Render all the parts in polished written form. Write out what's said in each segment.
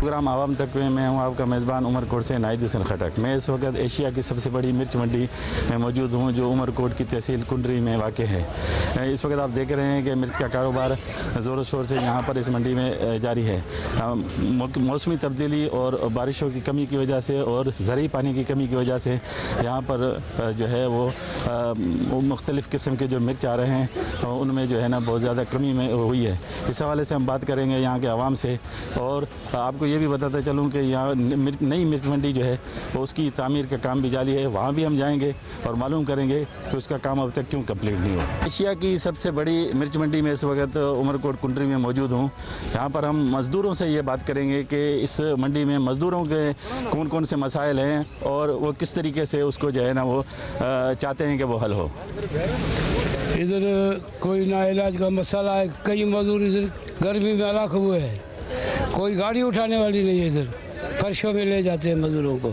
Programme आवाम तक में हूँ आपका मेज़बान उमरकोट से नाहिद हुसैन खटक। मैं इस वक्त एशिया की सबसे बड़ी मिर्च मंडी में मौजूद हूँ जो उमरकोट की तहसील कुंडरी में वाक़ है। इस वक्त आप देख रहे हैं कि मिर्च का कारोबार ज़ोरों शोर से यहाँ पर इस मंडी में जारी है। मौसमी तब्दीली और बारिशों की कमी की वजह से और ज़रूरी पानी की कमी की वजह से यहाँ पर जो है वो मुख्तलिफ़ किस्म के जो मिर्च आ रहे हैं उनमें जो है ना बहुत ज़्यादा कमी में हुई है। इस हवाले से हम बात करेंगे यहाँ के आवाम से और आपको ये भी बताता चलूँ कि यहाँ नई मिर्च मंडी जो है वो उसकी तामीर का काम भी जारी है। वहाँ भी हम जाएंगे और मालूम करेंगे कि उसका काम अब तक क्यों कंप्लीट नहीं हुआ। एशिया की सबसे बड़ी मिर्च मंडी में इस वक्त उमरकोट कुंडरी में मौजूद हूँ। यहाँ पर हम मज़दूरों से ये बात करेंगे कि इस मंडी में मज़दूरों के कौन कौन से मसाइल हैं और वो किस तरीके से उसको जो है ना वो चाहते हैं कि वो हल हो। इधर कोई ना इलाज का मसाला है, कई मजदूर इधर गर्मी में हलाक हुए हैं, कोई गाड़ी उठाने वाली नहीं है, इधर फर्शों में ले जाते हैं मजदूरों को,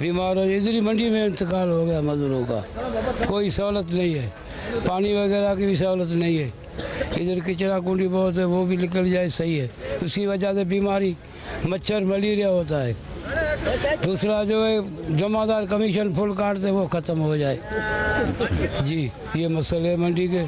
बीमार हो इधर ही मंडी में इंतकाल हो गया मजदूरों का, कोई सहूलत नहीं है, पानी वगैरह की भी सहूलत नहीं है, इधर किचरा कुंडी बहुत है वो भी निकल जाए सही है, उसकी वजह से बीमारी मच्छर मलेरिया होता है। दूसरा जो है जमादार कमीशन फुल काटते वो ख़त्म हो जाए जी, ये मसले मंडी के।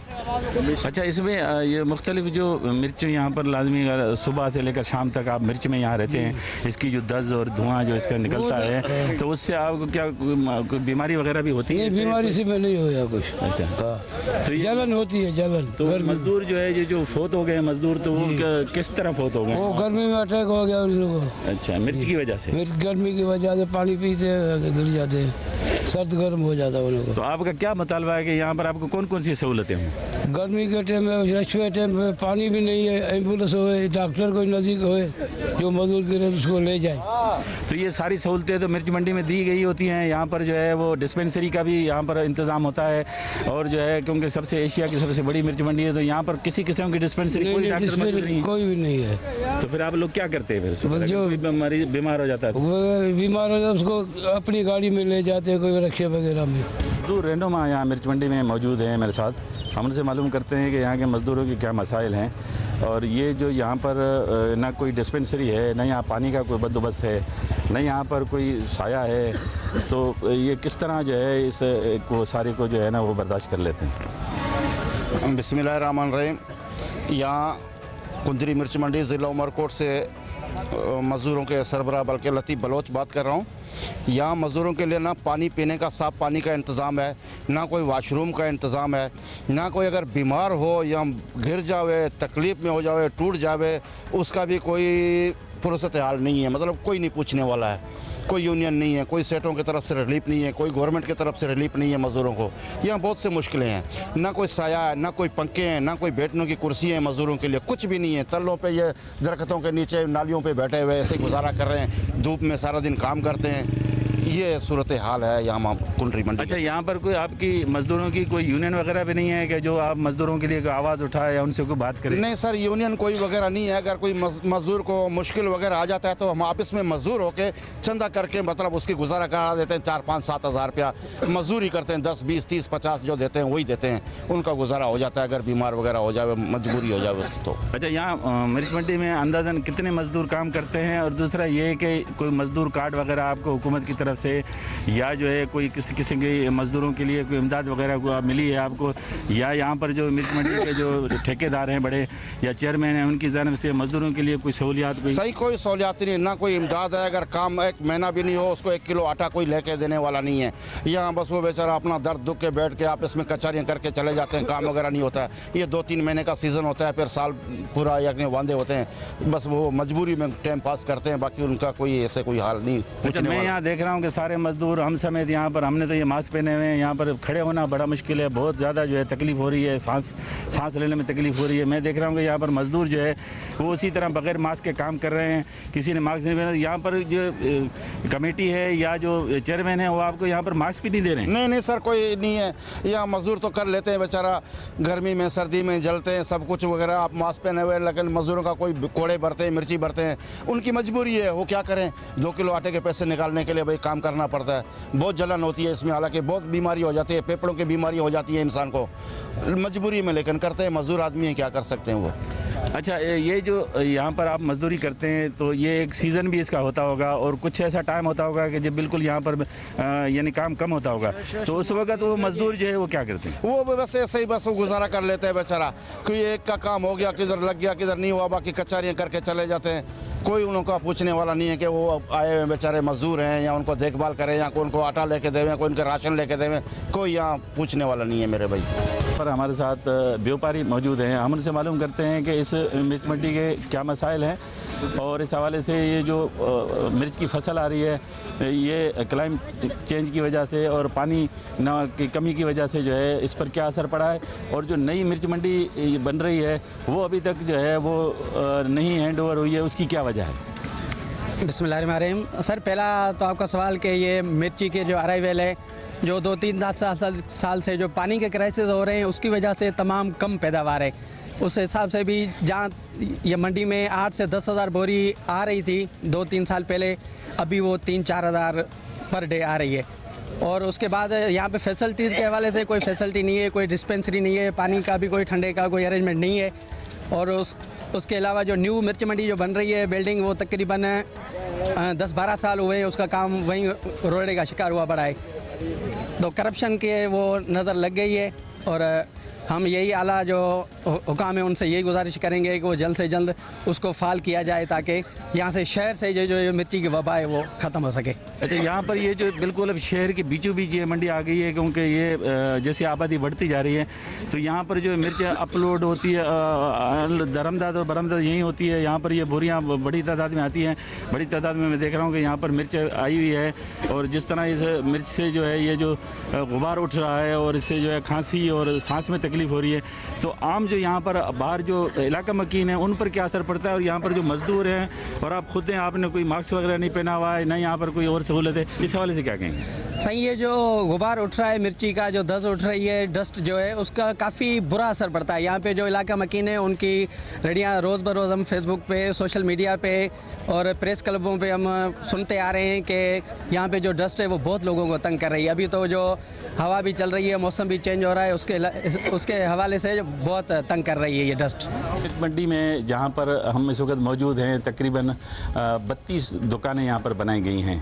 अच्छा, इसमें ये मुख्तलिफ जो मिर्च यहाँ पर लाजमी सुबह से लेकर शाम तक आप मिर्च में यहाँ रहते हैं, इसकी जो दज़ और धुआं जो इसका निकलता है तो उससे आपको क्या कोई बीमारी वगैरह भी होती है? बीमारी से में नहीं होया कुछ। अच्छा, तो जलन होती है, जलन। तो मजदूर जो है जो फोत हो गए मजदूर तो वो किस तरह फोत हो गए? वो गर्मी में अटैक हो गया उन लोगों को। अच्छा, मिर्च की वजह से? गर्मी की वजह से पानी पीते गिर जाते हैं, सर्द गर्म हो जाता है उनको। तो आपका क्या मुतालबा है कि यहाँ पर आपको कौन कौन सी सहूलतें हों? गर्मी के टाइम में रशुए टाइम में पानी भी नहीं है, एम्बुलेंस होए, डॉक्टर कोई नज़दीक होए जो मजदूर गिरे उसको ले जाए। तो ये सारी सहूलतें तो मिर्च मंडी में दी गई होती हैं। यहाँ पर जो है वो डिस्पेंसरी का भी यहाँ पर इंतज़ाम होता है और जो है क्योंकि सबसे एशिया की सबसे बड़ी मिर्च मंडी है तो यहाँ पर किसी किस्म की डिस्पेंसरी कोई भी नहीं है। तो फिर आप लोग क्या करते हैं? फिर जो मरीज बीमार हो जाता है वो बीमार हो जाता है उसको अपनी गाड़ी में ले जाते हैं, कोई रक्षा वगैरह में। मजदूर रहनुमा यहाँ मिर्च मंडी में मौजूद हैं मेरे साथ। हम उनसे मालूम करते हैं कि यहाँ के मज़दूरों की क्या मसाइल हैं और ये जो यहाँ पर ना कोई डिस्पेंसरी है, ना यहाँ पानी का कोई बंदोबस्त है, ना यहाँ पर कोई साया है, तो ये किस तरह जो है इस को सारे को जो है ना वो बर्दाश्त कर लेते हैं। बिस्मिल्लाहिर्रहमानिर्रहीम। यहाँ कुंदरी मिर्च मंडी ज़िला उमरकोट से मज़दूरों के सरबराह बल्कि लतीफ़ बलोच बात कर रहा हूँ। यहाँ मज़दूरों के लिए ना पानी पीने का साफ़ पानी का इंतज़ाम है, ना कोई वाशरूम का इंतज़ाम है, ना कोई अगर बीमार हो या गिर जावे, तकलीफ़ में हो जावे, टूट जावे, उसका भी कोई फुर्सत हाल नहीं है। मतलब कोई नहीं पूछने वाला है, कोई यूनियन नहीं है, कोई सेठों की तरफ से रिलीफ नहीं है, कोई गवर्नमेंट की तरफ से रिलीफ नहीं है मज़दूरों को। यहाँ बहुत से मुश्किलें हैं, ना कोई साया है, ना कोई पंखे हैं, ना कोई बैठने की कुर्सी है मज़दूरों के लिए, कुछ भी नहीं है। तल्लों पे ये दरख्तों के नीचे नालियों पे बैठे हुए ऐसे गुजारा कर रहे हैं, धूप में सारा दिन काम करते हैं। ये सूरत हाल है यहाँ कुंडरी मंडी। अच्छा, यहाँ पर कोई आपकी मज़दूरों की कोई यूनियन वगैरह भी नहीं है कि जो आप मज़दूरों के लिए कोई आवाज़ उठाए या उनसे कोई बात करें? नहीं सर, यूनियन कोई वगैरह नहीं है। अगर कोई मज़दूर को मुश्किल वगैरह आ जाता है तो हम आपस में मज़दूर होके चंदा करके मतलब उसकी गुजारा करा देते हैं। 4-5-7 हज़ार रुपया मजदूरी करते हैं, 10, 20, 30, 50 जो देते हैं वही देते हैं, उनका गुजारा हो जाता है। अगर बीमार वगैरह हो जाए, मजबूरी हो जाए उसकी तो। अच्छा, यहाँ मिर्च मंडी में अंदाज़न कितने मज़दूर काम करते हैं? और दूसरा ये कि कोई मज़दूर कार्ड वगैरह आपको हुकूमत की तरफ से या जो है कोई किसी किस्म के मज़दूरों के लिए कोई इमदाद वगैरह को मिली है आपको, या यहाँ पर जो मिर्च मंडी के जो ठेकेदार हैं बड़े या चेयरमैन हैं उनकी जानब से मज़दूरों के लिए कोई सहूलियात? सही कोई सहूलियात नहीं, ना कोई इमदाद है। अगर काम 1 महीना भी नहीं हो उसको 1 किलो आटा कोई लेके देने वाला नहीं है। यहाँ बस वो बेचारा अपना दर्द दुख के बैठ के आपस में कचहरियाँ करके चले जाते हैं, काम वगैरह नहीं होता है। ये 2-3 महीने का सीज़न होता है, फिर साल पूरा या वांदे होते हैं, बस वो मजबूरी में टाइम पास करते हैं, बाकी उनका कोई ऐसे कोई हाल नहीं। अच्छा, मैं यहाँ देख रहा हूँ कि सारे मज़दूर हम समेत यहाँ पर, हमने तो ये मास्क पहने हुए हैं, यहाँ पर खड़े होना बड़ा मुश्किल है, बहुत ज़्यादा जो है तकलीफ़ हो रही है, सांस लेने में तकलीफ़ हो रही है। मैं देख रहा हूँ कि यहाँ पर मज़दूर जो है वो उसी तरह बगैर मास्क के काम कर रहे हैं, किसी ने मास्क नहीं पहना। यहाँ पर जो कमेटी है या जो चेयरमैन है वो आपको यहाँ पर मास्क भी नहीं दे रहे हैं? नहीं सर, कोई नहीं है। यहाँ मजदूर तो कर लेते हैं बेचारा, गर्मी में सर्दी में जलते हैं सब कुछ वगैरह, आप मास्क पहने हुए, लेकिन मजदूरों का कोई कोड़े भरते हैं, मिर्ची भरते हैं, उनकी मजबूरी है, वो क्या करें। 2 किलो आटे के पैसे निकालने के लिए भाई काम करना पड़ता है। बहुत जलन होती है इसमें, हालांकि बहुत बीमारी हो जाती है, फेफड़ों की बीमारी हो जाती है इंसान को, मजबूरी में लेकिन करते हैं। मजदूर आदमी है, क्या कर सकते हैं वो। अच्छा, ये जो यहाँ पर आप मजदूरी करते हैं तो ये एक सीज़न भी इसका होता होगा और कुछ ऐसा टाइम होता होगा कि जब बिल्कुल यहाँ पर यानी काम कम होता होगा, तो उस वक्त वो मजदूर जो है वो क्या करते हैं? वो बस ऐसे ही बस वो गुजारा कर लेते हैं बेचारा। कोई एक का काम हो गया, किधर लग गया किधर नहीं हुआ, बाकी कचहरियाँ करके चले जाते हैं। कोई उनका पूछने वाला नहीं है कि वो आए हुए बेचारे मजदूर हैं या उनको देखभाल करें या कोई उनको आटा लेके देवें, कोई उनके राशन लेके देवें, कोई यहाँ पूछने वाला नहीं है मेरे भाई। पर हमारे साथ व्यापारी मौजूद हैं, हम उनसे मालूम करते हैं कि इस मिर्च मंडी के क्या मसाइल हैं और इस हवाले से ये जो मिर्च की फसल आ रही है ये क्लाइमेट चेंज की वजह से और पानी न की कमी की वजह से जो है इस पर क्या असर पड़ा है, और जो नई मिर्च मंडी बन रही है वो अभी तक जो है वो नहीं हैंड ओवर हुई है, उसकी क्या वजह है? बिस्मिल्लाहिर्रहमानिर्रहीम। सर, पहला तो आपका सवाल कि ये मिर्ची के जो अराइवल है जो 2-3 साल से जो पानी के क्राइसिस हो रहे हैं उसकी वजह से तमाम कम पैदावार है। उस हिसाब से भी जहाँ ये मंडी में 8 से 10 हज़ार बोरी आ रही थी 2-3 साल पहले, अभी वो 3-4 हज़ार पर डे आ रही है। और उसके बाद यहाँ पे फैसिलिटीज़ के हवाले से कोई फैसिलिटी नहीं है, कोई डिस्पेंसरी नहीं है, पानी का भी कोई ठंडे का कोई अरेंजमेंट नहीं है। और उसके अलावा जो न्यू मिर्च मंडी जो बन रही है बिल्डिंग, वो तकरीबन 10-12 साल हुए हैं, उसका काम वहीं रोड़े का शिकार हुआ पड़ा है। तो करप्शन के वो नज़र लग गई है और हम यही आला जो हुकाम है उनसे यही गुजारिश करेंगे कि वो जल्द से जल्द उसको फाल किया जाए ताकि यहाँ से शहर से जो मिर्ची की वबा है वो ख़त्म हो सके। अच्छा, यहाँ पर ये जो बिल्कुल अब शहर के बीचों बीच ये मंडी आ गई है, क्योंकि ये जैसे आबादी बढ़ती जा रही है तो यहाँ पर जो मिर्च अपलोड होती है धर्मदाद और बरमदाद यहीं होती है। यहाँ पर ये बोरियाँ बड़ी तादाद में आती हैं, बड़ी तादाद में मैं देख रहा हूँ कि यहाँ पर मिर्च आई हुई है। और जिस तरह इस मिर्च से जो है ये जो गुबार उठ रहा है और इससे जो है खांसी और सांस में तकलीफ हो रही है, तो आम जो यहाँ पर बाहर जो इलाका मकीन है उन पर क्या असर पड़ता है? और यहाँ पर जो मजदूर हैं और आप खुद हैं, आपने कोई मास्क वगैरह नहीं पहना हुआ है, ना यहाँ पर कोई और सहूलत है, इस हवाले से क्या कहेंगे? सही है, जो गुबार उठ रहा है मिर्ची का, जो दस्त उठ रही है, डस्ट जो है उसका काफ़ी बुरा असर पड़ता है। यहाँ पे जो इलाका मकीन है उनकी रेडियाँ रोज़ बरोज़ हम फेसबुक पे, सोशल मीडिया पे और प्रेस क्लबों पे हम सुनते आ रहे हैं कि यहाँ पे जो डस्ट है वो बहुत लोगों को तंग कर रही है। अभी तो जो हवा भी चल रही है, मौसम भी चेंज हो रहा है, उसके हवाले से बहुत तंग कर रही है ये डस्ट। मिर्च मंडी में जहाँ पर हम इस वक्त मौजूद हैं तकरीबन 32 दुकानें यहाँ पर बनाई गई हैं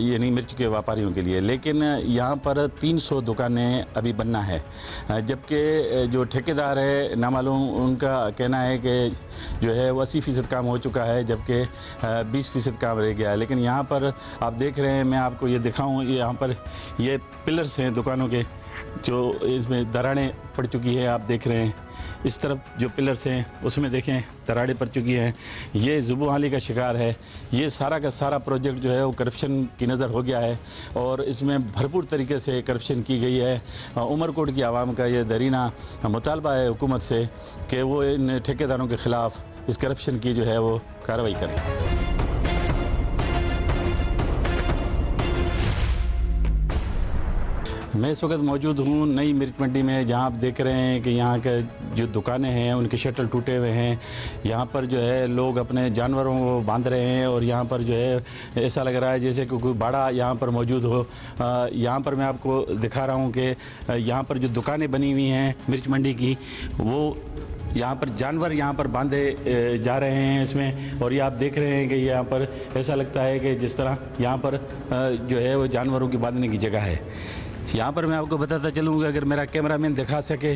यानी मिर्च के व्यापारियों के लिए, लेकिन यहाँ पर 300 दुकानें अभी बनना है। जबकि जो ठेकेदार है नामालूम, उनका कहना है कि जो है वो 80% काम हो चुका है, जबकि 20% काम रह गया है। लेकिन यहाँ पर आप देख रहे हैं, मैं आपको ये दिखाऊँ, यहाँ पर ये पिलर्स हैं दुकानों के, जो इसमें दरारें पड़ चुकी है। आप देख रहे हैं इस तरफ जो पिलर्स हैं उसमें देखें दरारें पड़ चुकी हैं। ये जुबूहाली का शिकार है। ये सारा का सारा प्रोजेक्ट जो है वो करप्शन की नज़र हो गया है और इसमें भरपूर तरीके से करप्शन की गई है। उमरकोट की आवाम का ये दरीना मुतालबा है हुकूमत से कि वो इन ठेकेदारों के ख़िलाफ़ इस करप्शन की जो है वो कार्रवाई करें। मैं इस वक्त मौजूद हूँ नई मिर्च मंडी में, जहाँ आप देख रहे हैं कि यहाँ के जो दुकानें हैं उनके शटर टूटे हुए हैं। यहाँ पर जो है लोग अपने जानवरों को बांध रहे हैं और यहाँ पर जो है ऐसा लग रहा है जैसे कि कोई बाड़ा यहाँ पर मौजूद हो। यहाँ पर मैं आपको दिखा रहा हूँ कि यहाँ पर जो दुकानें बनी हुई हैं मिर्च मंडी की, वो यहाँ पर जानवर यहाँ पर बांधे जा रहे हैं इसमें। और ये आप देख रहे हैं कि यहाँ पर ऐसा लगता है कि जिस तरह यहाँ पर जो है वो जानवरों की बांधने की जगह है। यहाँ पर मैं आपको बताता चलूँगा, अगर मेरा कैमरामैन दिखा सके,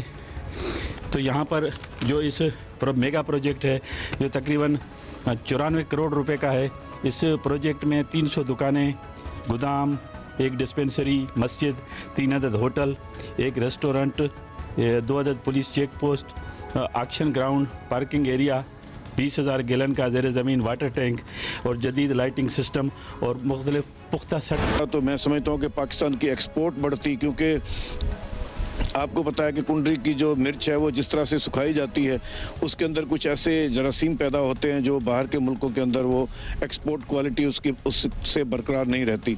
तो यहाँ पर जो इस मेगा प्रोजेक्ट है जो तकरीबन 94 करोड़ रुपए का है, इस प्रोजेक्ट में 300 दुकानें, गोदाम, एक डिस्पेंसरी, मस्जिद, 3 अदद होटल, एक रेस्टोरेंट, 2 अदद police check post, action ground, parking area, 20,000 gallon का ज़ेर ज़मीन वाटर टैंक और जदीद लाइटिंग सिस्टम और मुख्तलिफ पुख्ता सेट। तो मैं समझता हूँ कि पाकिस्तान की एक्सपोर्ट बढ़ती, क्योंकि आपको पता है कि कुंडरी की जो मिर्च है वो जिस तरह से सुखाई जाती है उसके अंदर कुछ ऐसे जरासीम पैदा होते हैं जो बाहर के मुल्कों के अंदर वो एक्सपोर्ट क्वालिटी उससे बरकरार नहीं रहती।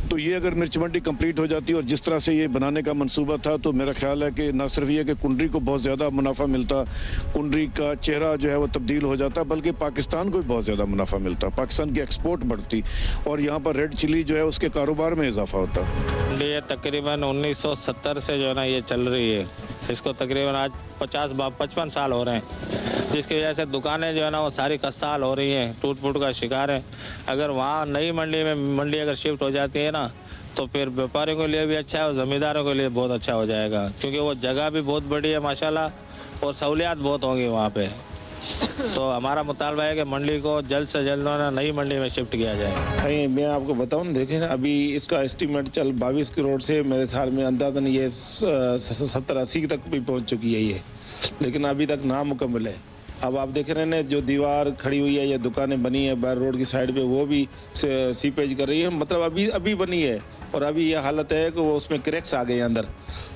तो ये अगर मिर्च मंडी कंप्लीट हो जाती और जिस तरह से ये बनाने का मंसूबा था, तो मेरा ख्याल है कि न सिर्फ ये कि कुंडरी को बहुत ज़्यादा मुनाफा मिलता, कुंडरी का चेहरा जो है वो तब्दील हो जाता, बल्कि पाकिस्तान को भी बहुत ज़्यादा मुनाफा मिलता, पाकिस्तान की एक्सपोर्ट बढ़ती और यहाँ पर रेड चिली जो है उसके कारोबार में इजाफा होता। ये तकरीबन 1970 से जो है ना ये चल रही है। इसको तकरीबन आज 55 साल हो रहे हैं, जिसकी वजह से दुकानें जो है ना वो सारी कस्ताल हो रही हैं, टूट फूट का शिकार है। अगर वहाँ नई मंडी अगर शिफ्ट हो जाती है ना, तो फिर व्यापारियों के लिए भी अच्छा है और ज़मींदारों के लिए बहुत अच्छा हो जाएगा, क्योंकि वो जगह भी बहुत बड़ी है माशाल्लाह और सहूलियात बहुत होंगी वहाँ पे। तो हमारा मुतालबा है कि मंडी को जल्द से जल्द ना नई मंडी में शिफ्ट किया जाए। नहीं, मैं आपको बताऊं, देखें ना, अभी इसका एस्टीमेट चल 22 करोड़ से मेरे ख्याल में अंदाजन ये 70-80 तक भी पहुंच चुकी है ये, लेकिन अभी तक नामुकम्मल है। अब आप देख रहे हैं ना, जो दीवार खड़ी हुई है या दुकानें बनी है बाहर रोड की साइड पे, वो भी सीपेज कर रही है, मतलब अभी बनी है और अभी ये हालत है कि वो उसमें क्रैक्स आ गए अंदर,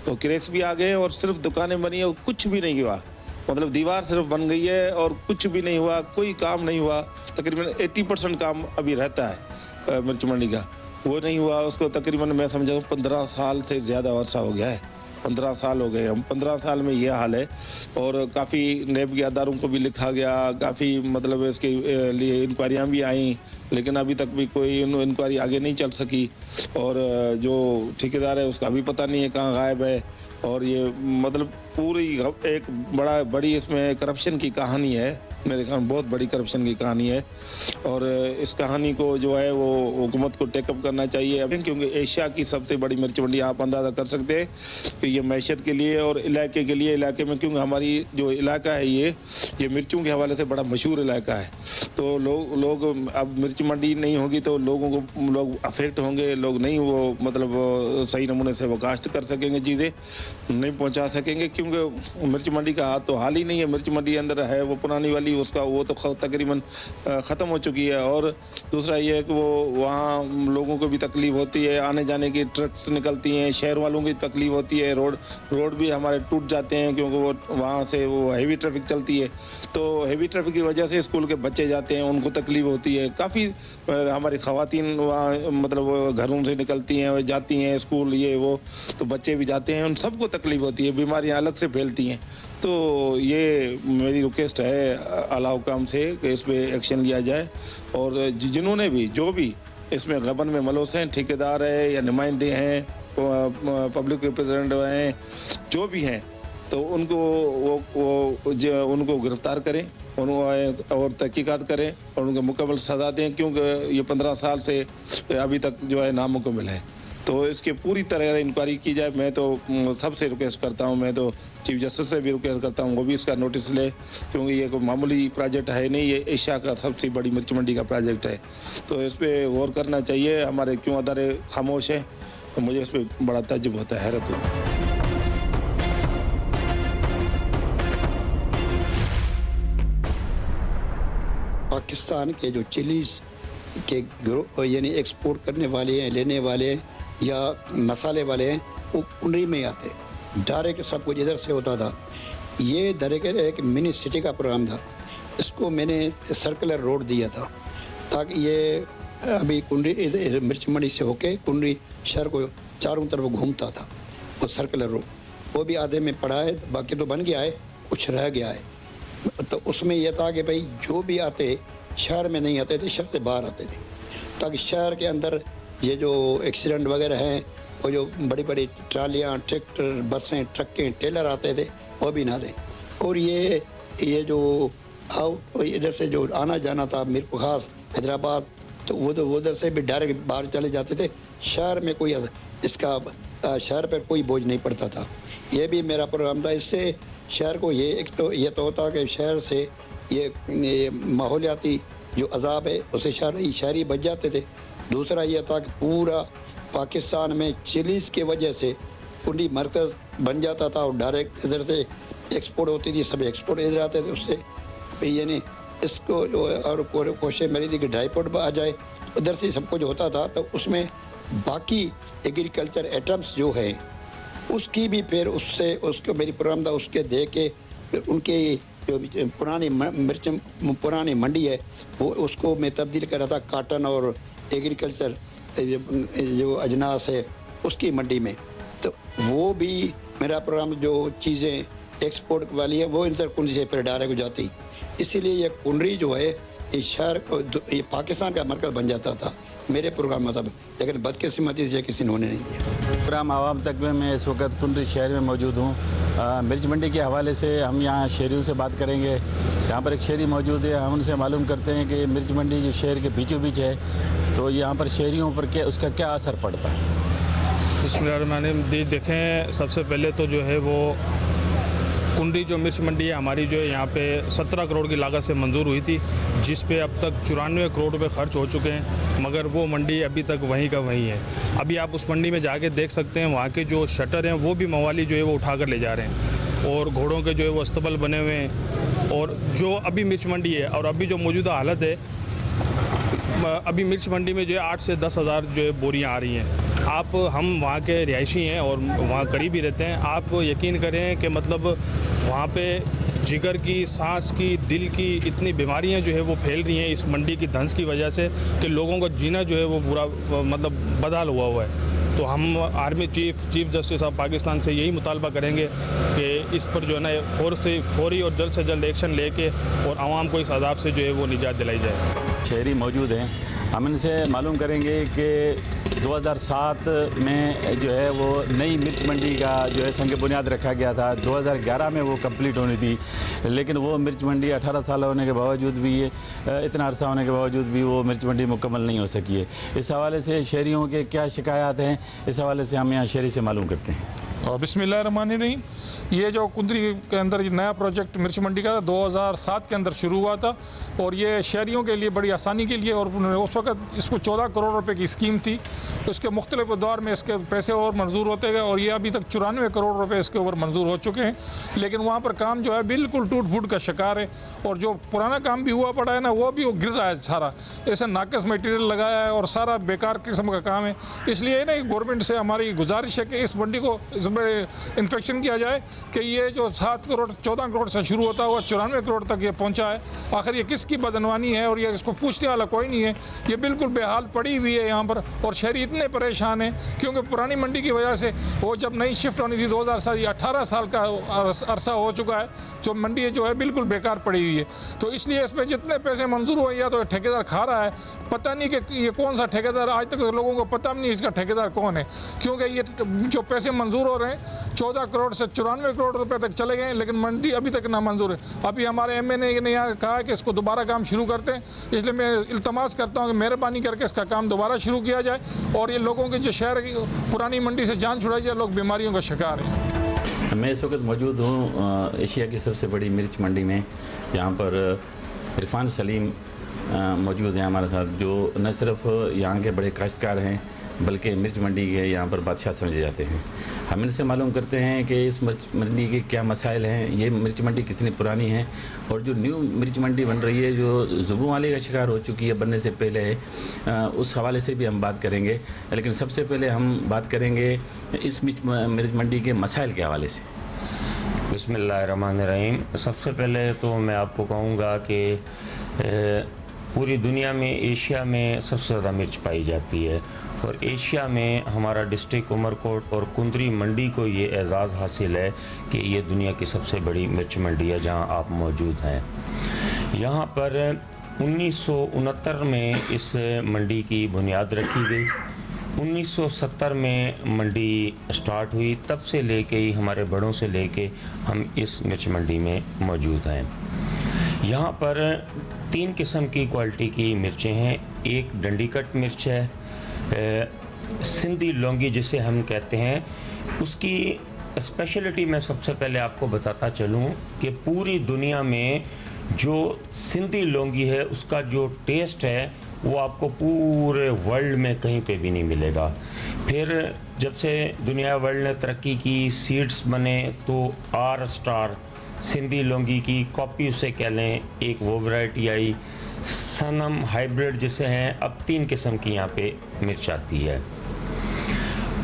तो क्रैक्स भी आ गए और सिर्फ दुकानें बनी है और कुछ भी नहीं हुआ, मतलब दीवार सिर्फ बन गई है और कुछ भी नहीं हुआ, कोई काम नहीं हुआ। तकरीबन 80% काम अभी रहता है मिर्च मंडी का, वो नहीं हुआ। उसको तकरीबन मैं समझा 15 साल से ज़्यादा वर्षा हो गया है, 15 साल हो गए हम, 15 साल में ये हाल है। और काफ़ी नैब के अदारों को भी लिखा गया, काफ़ी मतलब इसके लिए इंक्वायरियाँ भी आई, लेकिन अभी तक भी कोई इंक्वायरी आगे नहीं चल सकी। और जो ठेकेदार है उसका भी पता नहीं है कहाँ गायब है। और ये मतलब पूरी एक बड़ी इसमें करप्शन की कहानी है, मेरे ख्याल में बहुत बड़ी करप्शन की कहानी है। और इस कहानी को जो है वो हुकूमत को टेकअप करना चाहिए, क्योंकि एशिया की सबसे बड़ी मिर्च मंडी, आप अंदाज़ा कर सकते हैं कि ये मैशत के लिए और इलाके के लिए, इलाके में क्योंकि हमारी जो इलाका है ये मिर्चों के हवाले से बड़ा मशहूर इलाका है। तो लोग अब मिर्च मंडी नहीं होगी तो लोग अफेक्ट होंगे, लोग नहीं वो मतलब सही नमूने से वो काश्त कर सकेंगे, चीज़ें नहीं पहुँचा सकेंगे, क्योंकि मिर्च मंडी का तो हाल ही नहीं है। मिर्च मंडी अंदर है वो पुरानी वाली, उसका वो तो तकरीबन ख़त्म हो चुकी है। और दूसरा ये है कि वो वहाँ लोगों को भी तकलीफ़ होती है, आने जाने की ट्रक्स निकलती हैं, शहर वालों की तकलीफ़ होती है, रोड भी हमारे टूट जाते हैं, क्योंकि वो वहाँ से वो हैवी ट्रैफिक चलती है। तो हैवी ट्रैफिक की वजह से स्कूल के बच्चे जाते हैं, उनको तकलीफ़ होती है। काफ़ी हमारी ख़वातीन वहाँ मतलब घरों से निकलती हैं, जाती हैं स्कूल, ये वो, तो बच्चे भी जाते हैं, उन सबको तकलीफ़ होती है, बीमारियाँ अलग से फैलती हैं। तो ये मेरी रिक्वेस्ट है आला हुकाम से कि इस पर एक्शन लिया जाए। और जिन्होंने भी जो भी इसमें गबन में मलूस हैं, ठेकेदार है या नुमाइंदे हैं, पब्लिक रिप्रेजेंटेटिव हैं, जो भी हैं, तो उनको गिरफ्तार करें और तहकीकात करें और उनको मुकम्मल सज़ा दें, क्योंकि ये 15 साल से अभी तक जो है नामुकम्मल है। तो इसके पूरी तरह इंक्वायरी की जाए। मैं तो सबसे रिक्वेस्ट करता हूँ, मैं तो चीफ जस्टिस से भी रिक्वेस्ट करता हूँ, वो भी इसका नोटिस ले, क्योंकि ये कोई मामूली प्रोजेक्ट है नहीं, ये एशिया का सबसे बड़ी मिर्च मंडी का प्रोजेक्ट है। तो इस पर गौर करना चाहिए। हमारे क्यों अदारे खामोश हैं, तो मुझे इस पर बड़ा ताज्जुब होता है, हैरत होती है। पाकिस्तान के जो चिलीज़ के यानी एक्सपोर्ट करने वाले हैं, लेने वाले हैं या मसाले वाले हैं, वो कुंडरी में आते, डायरेक्ट सब कुछ इधर से होता था। ये डायरेक्ट एक मिनी सिटी का प्रोग्राम था, इसको मैंने सर्कुलर रोड दिया था ताकि ये अभी कुंडरी मिर्च मंडी से होके कुंडरी शहर को चारों तरफ घूमता था। वो सर्कुलर रोड वो भी आधे में पड़ा है, बाकी तो बन गया है, कुछ रह गया है। तो उसमें यह था कि भाई जो भी आते शहर में नहीं आते थे, शहर से बाहर आते थे, ताकि शहर के अंदर ये जो एक्सीडेंट वगैरह हैं, वो जो बड़ी बड़ी ट्रालियाँ, ट्रैक्टर, बसें, ट्रकें, टेलर आते थे, वो भी ना दें। और ये जो इधर से जो आना जाना था मीर खास हैदराबाद, तो वो उधर से भी डायरेक्ट बाहर चले जाते थे। शहर में कोई इसका शहर पर कोई बोझ नहीं पड़ता था। ये भी मेरा प्रोग्राम था। इससे शहर को ये तो होता कि शहर से ये माहौलियाती जो अजाब है उसे शहरी बच जाते थे। दूसरा ये था कि पूरा पाकिस्तान में चिलीज़ की वजह से कुंडी मरकज़ बन जाता था और डायरेक्ट इधर से एक्सपोर्ट होती थी, सब एक्सपोर्ट इधर आते थे। उससे यानी इसको और कोशिश मेरी थी कि ड्राईपोर्ट आ जाए, उधर से सब कुछ होता था। तो उसमें बाकी एग्रीकल्चर आइटम्स जो है उसकी भी फिर उससे उसको मेरी प्रोग्राम था, उसके दे के फिर उनके जो पुरानी मंडी है वो उसको मैं तब्दील कर रहा था काटन और एग्रीकल्चर जो अजनास है उसकी मंडी में। तो वो भी मेरा प्रोग्राम, जो चीज़ें एक्सपोर्ट वाली है वो इंटर कुंडरी से फिर डायरेक्ट हो जाती। इसीलिए ये कुंडरी जो है इस शहर को ये पाकिस्तान का मरकज़ बन जाता था मेरे प्रोग्राम मुताबिक, लेकिन बदकिस्मती से किसी ने होने नहीं दिया। प्रोग्राम आवाम तक में मैं इस वक्त कुंडरी शहर में मौजूद हूँ। मिर्च मंडी के हवाले से हम यहाँ शहरियों से बात करेंगे। यहाँ पर एक शहरी मौजूद है, हम उनसे मालूम करते हैं कि मिर्च मंडी जो शहर के बीचों बीच है, तो यहाँ पर शहरियों पर क्या उसका क्या असर पड़ता है। बिस्मिल्लाहिर्रहमानिर्रहीम। देखें, सबसे पहले तो जो है वो कुंडी जो मिर्च मंडी है हमारी, जो है यहाँ पे 17 करोड़ की लागत से मंजूर हुई थी, जिस पे अब तक 94 करोड़ रुपए खर्च हो चुके हैं, मगर वो मंडी अभी तक वहीं का वहीं है। अभी आप उस मंडी में जाके देख सकते हैं, वहाँ के जो शटर हैं वो भी मवाली जो है वो उठा कर ले जा रहे हैं, और घोड़ों के जो है वो अस्तबल बने हुए हैं। और जो अभी मिर्च मंडी है और अभी जो मौजूदा हालत है, अभी मिर्च मंडी में जो है 8 से 10 हज़ार जो है बोरियाँ आ रही हैं। हम वहाँ के रिहायशी हैं और वहाँ करीब ही रहते हैं। आप यकीन करें कि मतलब वहाँ पे जिगर की, सांस की, दिल की इतनी बीमारियाँ जो है वो फैल रही हैं इस मंडी की धंस की वजह से, कि लोगों का जीना जो है वो पूरा मतलब बदहाल हुआ है। तो हम army chief justice of Pakistan से यही मुतालबा करेंगे कि इस पर जो है ना फौरी और जल्द से जल्द एक्शन लेके और आवाम को इस अजाब से जो है वो निजात दिलाई जाए। शहरी मौजूद हैं, हम इनसे मालूम करेंगे कि 2007 में जो है वो नई मिर्च मंडी का जो है संग बुनियाद रखा गया था। 2011 में वो कंप्लीट होनी थी, लेकिन वो मिर्च मंडी 18 साल होने के बावजूद भी, इतना अरसा होने के बावजूद भी वो मिर्च मंडी मुकम्मल नहीं हो सकी है। इस हवाले से शहरियों के क्या शिकायत हैं, इस हवाले से हम यहाँ शहरी से मालूम करते हैं। बिस्मिल्लाहिर्रहमानिर्रहीम। ये जो कुंदरी के अंदर नया प्रोजेक्ट मिर्च मंडी का 2007 के अंदर शुरू हुआ था, और ये शहरियों के लिए बड़ी आसानी के लिए, और उस वक्त इसको 14 करोड़ रुपए की स्कीम थी। उसके मुख्तलिफ दौर में इसके पैसे और मंजूर होते गए, और ये अभी तक 94 करोड़ रुपए इसके ऊपर मंजूर हो चुके हैं। लेकिन वहाँ पर काम जो है बिल्कुल टूट फूट का शिकार है, और जो पुराना काम भी हुआ पड़ा है ना, वो भी वो गिर रहा है सारा। ऐसा नाकस मटीरियल लगाया है और सारा बेकार किस्म का काम है। इसलिए ना गवर्नमेंट से हमारी गुजारिश है कि इस मंडी को इंस्पेक्शन किया जाए कि ये जो 7 करोड़ 14 करोड़ से शुरू होता हुआ 94 करोड़ तक ये पहुंचा है, आखिर ये किसकी बदनवानी है, और ये इसको पूछने वाला कोई नहीं है। ये बिल्कुल बेहाल पड़ी हुई है यहाँ पर, और शहरी इतने परेशान हैं क्योंकि पुरानी मंडी की वजह से वो जब नई शिफ्ट होनी थी 18 साल का अरसा हो चुका है, जो मंडी जो है बिल्कुल बेकार पड़ी हुई है। तो इसलिए इसमें जितने पैसे मंजूर हुए, या तो ठेकेदार खा रहा है, पता नहीं कि ये कौन सा ठेकेदार, आज तक लोगों को पता नहीं इसका ठेकेदार कौन है, क्योंकि ये जो पैसे मंजूर हो रहे हैं 14 करोड़ से 94 करोड़ रुपए तक चले गए, लेकिन मंडी अभी तक ना मंजूर है। अभी हमारे एमएनए ने यहाँ कहा है कि इसको दोबारा काम शुरू करते हैं, इसलिए मैं इल्तमास करता हूँ कि मेहरबानी करके इसका काम दोबारा शुरू किया जाए, और ये लोगों की जो शहर की पुरानी मंडी से जान छुड़ाई जाए। लोग बीमारियों का शिकार हैं। मैं इस वक्त मौजूद हूँ एशिया की सबसे बड़ी मिर्च मंडी में। यहाँ पर इरफान सलीम मौजूद हैं हमारे साथ, जो न सिर्फ यहाँ के बड़े काश्तकार हैं बल्कि मिर्च मंडी के यहाँ पर बादशाह समझे जाते हैं। हम इनसे मालूम करते हैं कि इस मिर्च मंडी के क्या मसाइल हैं, ये मिर्च मंडी कितनी पुरानी है, और जो न्यू मिर्च मंडी बन रही है जो जुबों वाले का शिकार हो चुकी है बनने से पहले है, उस हवाले से भी हम बात करेंगे। लेकिन सबसे पहले हम बात करेंगे इस मिर्च मंडी के मसाइल के हवाले से। बिस्मिल्लाहिर्रहमानिर्रहीम। सबसे पहले तो मैं आपको कहूँगा कि पूरी दुनिया में एशिया में सबसे ज़्यादा मिर्च पाई जाती है, और एशिया में हमारा डिस्ट्रिक्ट उमरकोट और कुंदरी मंडी को ये एज़ाज़ हासिल है कि ये दुनिया की सबसे बड़ी मिर्च मंडी है जहाँ आप मौजूद हैं। यहाँ पर 1969 में इस मंडी की बुनियाद रखी गई। 1970 में मंडी स्टार्ट हुई, तब से लेके ही हमारे बड़ों से लेके हम इस मिर्च मंडी में मौजूद हैं। यहाँ पर 3 किस्म की क्वालिटी की मिर्चें हैं। एक डंडीकट मिर्च है, सिंधी लौंगी जिसे हम कहते हैं। उसकी स्पेशलिटी मैं सबसे पहले आपको बताता चलूँ कि पूरी दुनिया में जो सिंधी लौंगी है उसका जो टेस्ट है वो आपको पूरे वर्ल्ड में कहीं पे भी नहीं मिलेगा। फिर जब से दुनिया वर्ल्ड ने तरक्की की, सीड्स बने, तो आर स्टार सिंधी लौंगी की कॉपी उसे कह लें, एक वो वैरायटी आई। सनम हाइब्रिड जिसे हैं, अब 3 किस्म की यहाँ पे मिर्च आती है।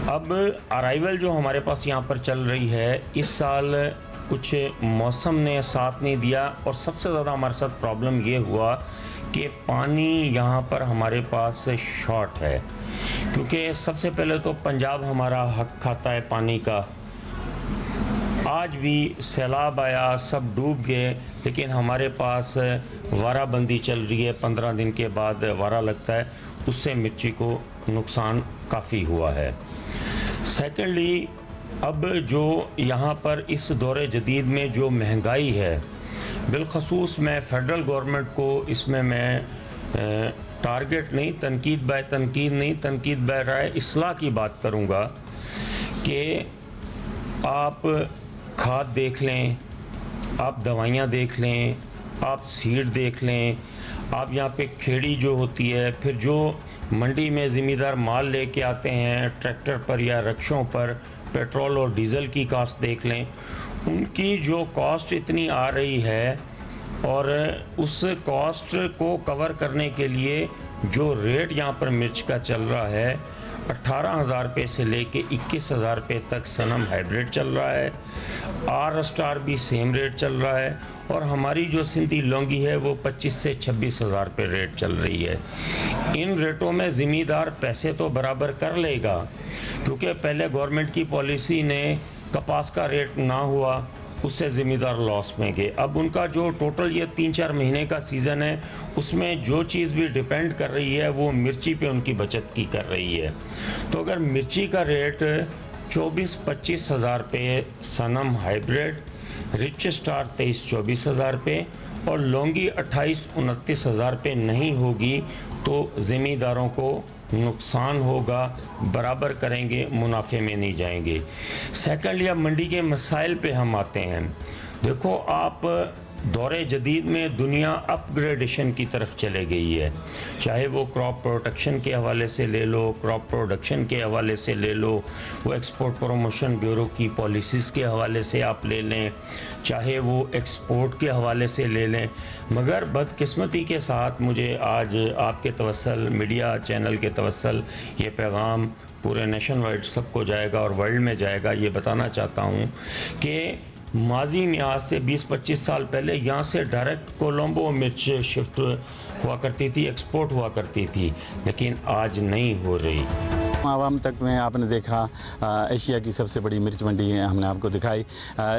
अब अराइवल जो हमारे पास यहाँ पर चल रही है, इस साल कुछ मौसम ने साथ नहीं दिया, और सबसे ज़्यादा हमारे साथ प्रॉब्लम ये हुआ कि पानी यहाँ पर हमारे पास शॉर्ट है, क्योंकि सबसे पहले तो पंजाब हमारा हक खाता है पानी का। आज भी सैलाब आया, सब डूब गए, लेकिन हमारे पास वाराबंदी चल रही है, 15 दिन के बाद वारा लगता है, उससे मिर्ची को नुकसान काफ़ी हुआ है। सेकेंडली, अब जो यहाँ पर इस दौरे जदीद में जो महंगाई है, बिलखसूस मैं फेडरल गवर्नमेंट को इसमें मैं टारगेट नहीं, तनकीद बाय तनकीद नहीं, तनकीद बाय राय इस्लाह की बात करूँगा कि आप खाद देख लें, आप दवाइयाँ देख लें, आप सीड देख लें, आप यहाँ पे खेड़ी जो होती है, फिर जो मंडी में ज़मींदार माल लेके आते हैं ट्रैक्टर पर या रिक्शों पर, पेट्रोल और डीज़ल की कास्ट देख लें, उनकी जो कॉस्ट इतनी आ रही है और उस कॉस्ट को कवर करने के लिए जो रेट यहाँ पर मिर्च का चल रहा है 18,000 रुपये से लेके 21,000 रुपये तक सनम हाइब्रिड चल रहा है, आर स्टार भी सेम रेट चल रहा है, और हमारी जो सिंधी लौंगी है वो 25 से 26,000 रुपये रेट चल रही है। इन रेटों में ज़मींदार पैसे तो बराबर कर लेगा, क्योंकि पहले गवर्नमेंट की पॉलिसी ने कपास का रेट ना हुआ, उससे ज़मींदार लॉस में गए। अब उनका जो टोटल ये 3-4 महीने का सीज़न है, उसमें जो चीज़ भी डिपेंड कर रही है वो मिर्ची पे उनकी बचत की कर रही है। तो अगर मिर्ची का रेट 24-25 हज़ार रुपये सनम हाइब्रिड, रिच स्टार 23-24 हज़ार रुपये और लौंगी 28-29 हज़ार रुपये नहीं होगी तो ज़मींदारों को नुकसान होगा, बराबर करेंगे, मुनाफे में नहीं जाएंगे। सेकंडली, अब मंडी के मसाइल पे हम आते हैं। देखो, आप दौरे जदीद में दुनिया अपग्रेडेशन की तरफ चले गई है, चाहे वो क्रॉप प्रोटेक्शन के हवाले से ले लो, क्रॉप प्रोडक्शन के हवाले से ले लो, वो एक्सपोर्ट प्रमोशन ब्यूरो की पॉलिसीज़ के हवाले से आप ले लें, चाहे वो एक्सपोर्ट के हवाले से ले लें। मगर बदकिस्मती के साथ मुझे आज आपके तवस्सल, मीडिया चैनल के तवस्सल, ये पैगाम पूरे नेशन वाइड सबको जाएगा और वर्ल्ड में जाएगा। ये बताना चाहता हूँ कि माजी में आज से 20-25 साल पहले यहाँ से डायरेक्ट कोलंबो मिर्च शिफ्ट हुआ करती थी, एक्सपोर्ट हुआ करती थी, लेकिन आज नहीं हो रही। आवाम तक में आपने देखा एशिया की सबसे बड़ी मिर्च मंडी है, हमने आपको दिखाई।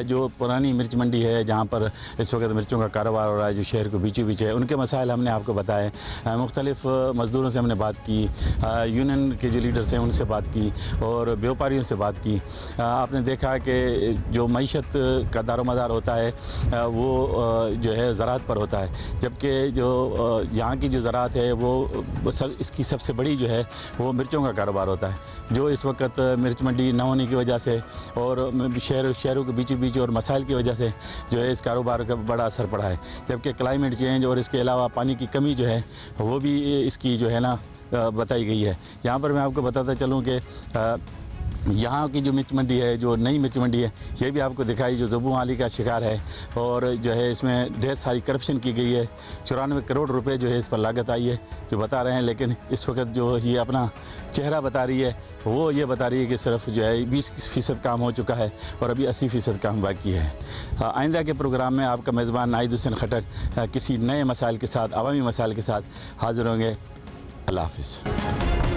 जो पुरानी मिर्च मंडी है जहाँ पर इस वक्त मिर्चों का कारोबार हो रहा है, जो शहर को बीचों बीच है, उनके मसाइल हमने आपको बताए। मुख्तलिफ मज़दूरों से हमने बात की, यूनियन के जो लीडर्स हैं उनसे बात की और व्यापारियों से बात की। आपने देखा कि जो मईशत का दारोमदार होता है वो जो है ज़राअत पर होता है, जबकि जो यहाँ की जो ज़राअत है वो इसकी सबसे बड़ी जो है वो मिर्चों का कारोबार होता है, जो इस वक्त मिर्च मंडी न होने की वजह से और शहरों के बीचों बीच और मसाइल की वजह से जो है इस कारोबार का बड़ा असर पड़ा है। जबकि क्लाइमेट चेंज और इसके अलावा पानी की कमी जो है वो भी इसकी जो है ना बताई गई है। यहाँ पर मैं आपको बताता चलूँ कि यहाँ की जो मिर्च मंडी है, जो नई मिर्च मंडी है, ये भी आपको दिखाई, जो ज़ुबू आली का शिकार है और जो है इसमें ढेर सारी करप्शन की गई है। 94 करोड़ रुपए जो है इस पर लागत आई है, जो बता रहे हैं, लेकिन इस वक्त जो ये अपना चेहरा बता रही है वो ये बता रही है कि सिर्फ जो है 20% काम हो चुका है और अभी 80% काम बाकी है। आइंदा के प्रोग्राम में आपका मेज़बान नाहिद हुसैन खटक किसी नए मसाइल के साथ, अवामी मसाइल के साथ हाज़िर होंगे। अल्लाह हाफ़िज़।